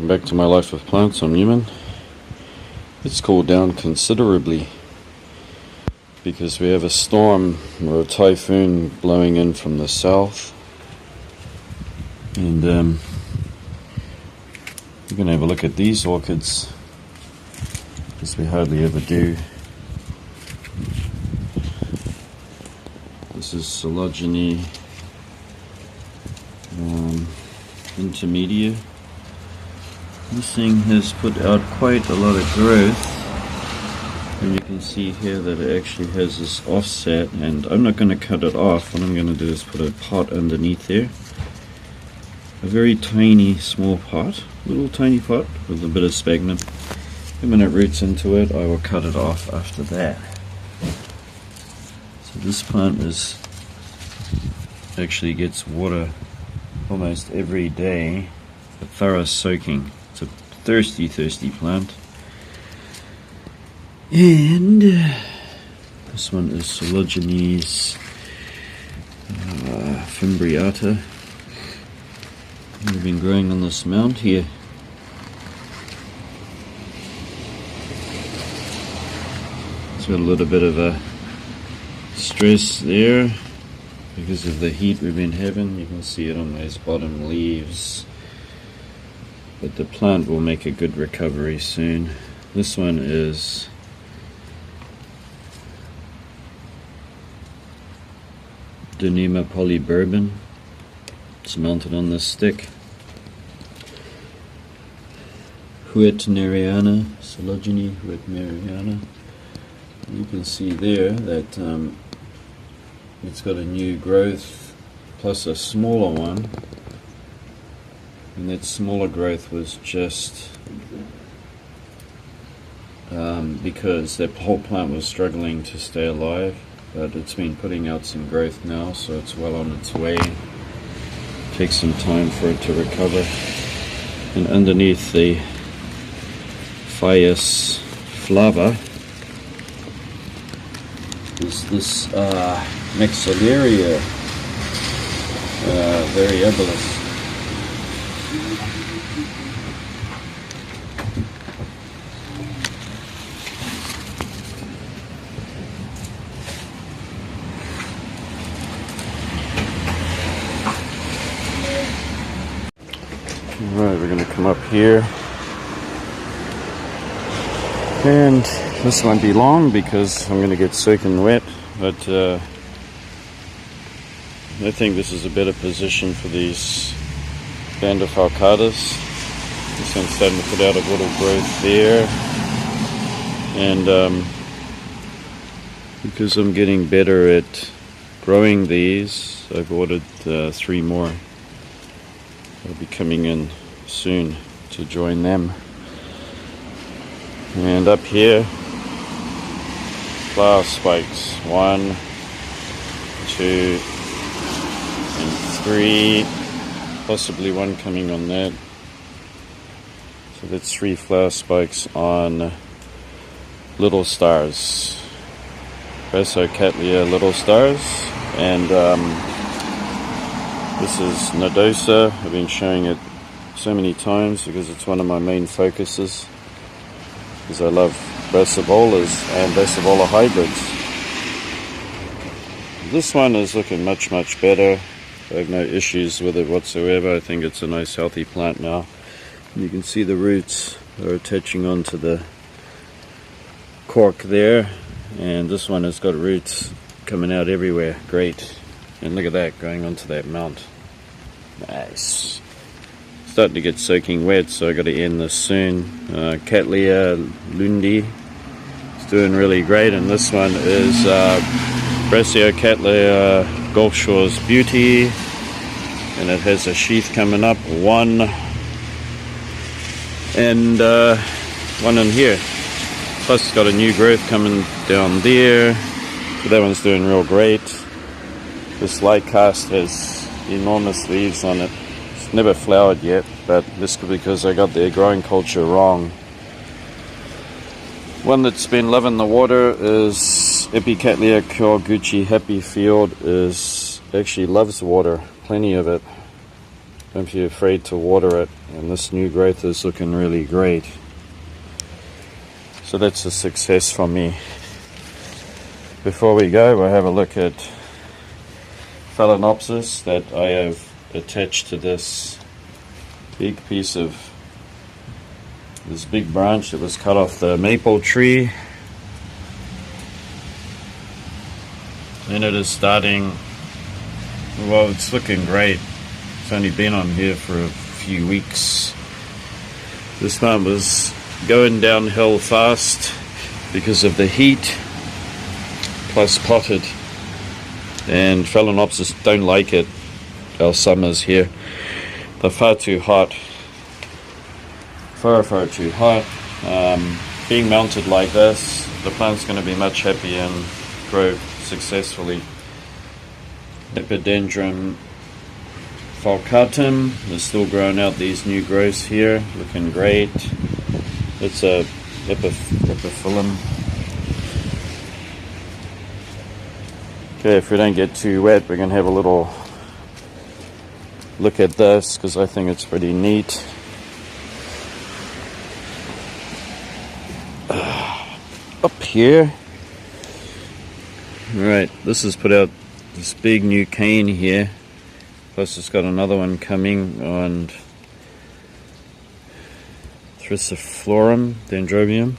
Welcome back to my life with plants. I'm Newman. It's cooled down considerably because we have a storm or a typhoon blowing in from the south, and we're going to have a look at these orchids, as we hardly ever do. This is Phylogeny intermedia. This thing has put out quite a lot of growth, and you can see here that it actually has this offset, and I'm not going to cut it off. What I'm going to do is put a pot underneath there, a very tiny small pot, little tiny pot with a bit of sphagnum, and when it roots into it I will cut it off after that. So this plant actually gets water almost every day, a thorough soaking. It's a thirsty plant. And this one is Phylogeny fimbriata. We've been growing on this mount here. It's got a little bit of a stress there because of the heat we've been having. You can see it on those bottom leaves, but the plant will make a good recovery soon. This one is Donema polybourbon. It's mounted on this stick. Huertneriana, Phylogeny huertneriana. You can see there that it's got a new growth plus a smaller one, and that smaller growth was just because that whole plant was struggling to stay alive, but it's been putting out some growth now, so it's well on its way. Takes some time for it to recover. And underneath the Phaeus flava is this Maxillaria variabilis. Alright, we're going to come up here, and this won't be long because I'm going to get soaking wet, but I think this is a better position for these Vandifalcatas. This one's starting to put out a little growth there, and because I'm getting better at growing these, I've ordered 3 more. I'll be coming in soon to join them. And up here, flower spikes, 1, 2, and 3, possibly 1 coming on that. So that's 3 flower spikes on little stars, Cattleya little stars. And this is nodosa. I've been showing it so many times because it's one of my main focuses, because I love brassavolas and brassavola hybrids. This one is looking much better. I have no issues with it whatsoever. I think it's a nice healthy plant now. And you can see the roots are attaching onto the cork there, and this one has got roots coming out everywhere. Great. And look at that, going onto that mount. Nice. Starting to get soaking wet, so I got to end this soon. Cattleya lundi is doing really great, and this one is Cattleya Gulf Shores Beauty, and it has a sheath coming up, 1 and 1 in here. Plus it's got a new growth coming down there, so that one's doing real great. This light cast has enormous leaves on it. It's never flowered yet, but this could be because I got the growing culture wrong. One that's been loving the water is Cattleya Kawaguchi Happy Field. Is actually loves water, plenty of it. Don't be afraid to water it, and this new growth is looking really great. So that's a success for me. Before we go, we'll have a look at Phalaenopsis that I have attached to this big piece of this big branch that was cut off the maple tree, and it is starting, well, it's looking great. It's only been on here for a few weeks. This one was going downhill fast because of the heat plus potted, and Phalaenopsis don't like it, our summers here. They're far too hot, far too hot. Being mounted like this, the plant's going to be much happier and grow successfully. Epidendrum falcatum is still growing out these new growths here, looking great. It's a epiphyllum. Okay, if we don't get too wet, we're going to have a little look at this because I think it's pretty neat. Up here, right, this has put out this big new cane here, plus it's got another one coming on Thriciflorum dendrobium,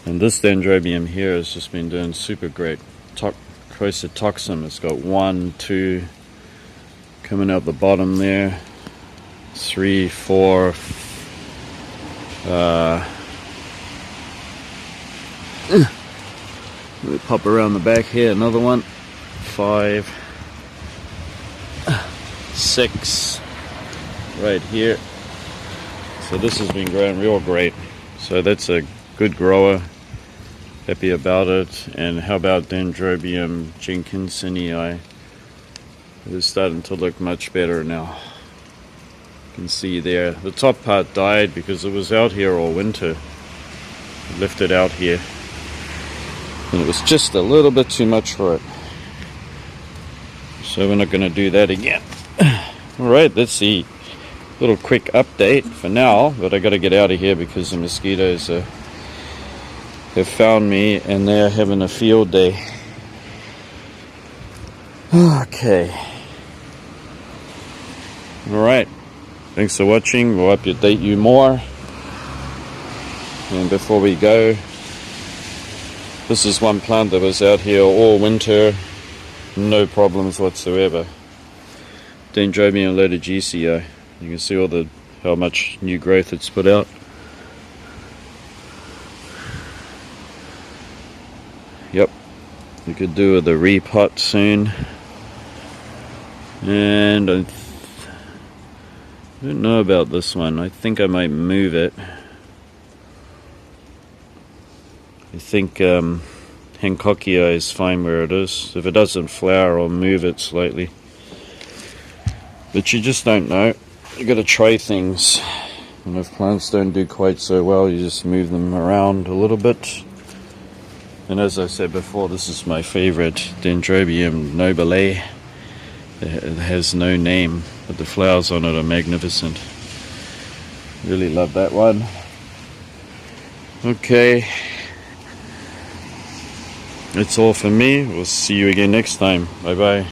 and this dendrobium here has just been doing super great. Crocotoxum, it's got 1, 2 coming out the bottom there, 3, 4, let me pop around the back here, another one, 5, 6 right here. So this has been growing real great. So that's a good grower, happy about it. And how about Dendrobium jenkinsonii? It is starting to look much better now. You can see there, the top part died because it was out here all winter. I left it out here, and it was just a little bit too much for it. So we're not going to do that again. Alright, let's see. Little quick update for now, but I got to get out of here because the mosquitoes have found me and they're having a field day. Okay. Alright. Thanks for watching. We'll update you more. And before we go, this is one plant that was out here all winter, no problems whatsoever. Dendrobium lodogicea. You can see how much new growth it's put out. Yep, we could do with a repot soon. And I don't know about this one. I think I might move it. I think Hancocchia is fine where it is. If it doesn't flower, I'll move it slightly. But you just don't know. You got to try things. And if plants don't do quite so well, you just move them around a little bit. And as I said before, this is my favorite, Dendrobium nobile. It has no name, but the flowers on it are magnificent. Really love that one. Okay. That's all for me. We'll see you again next time. Bye bye.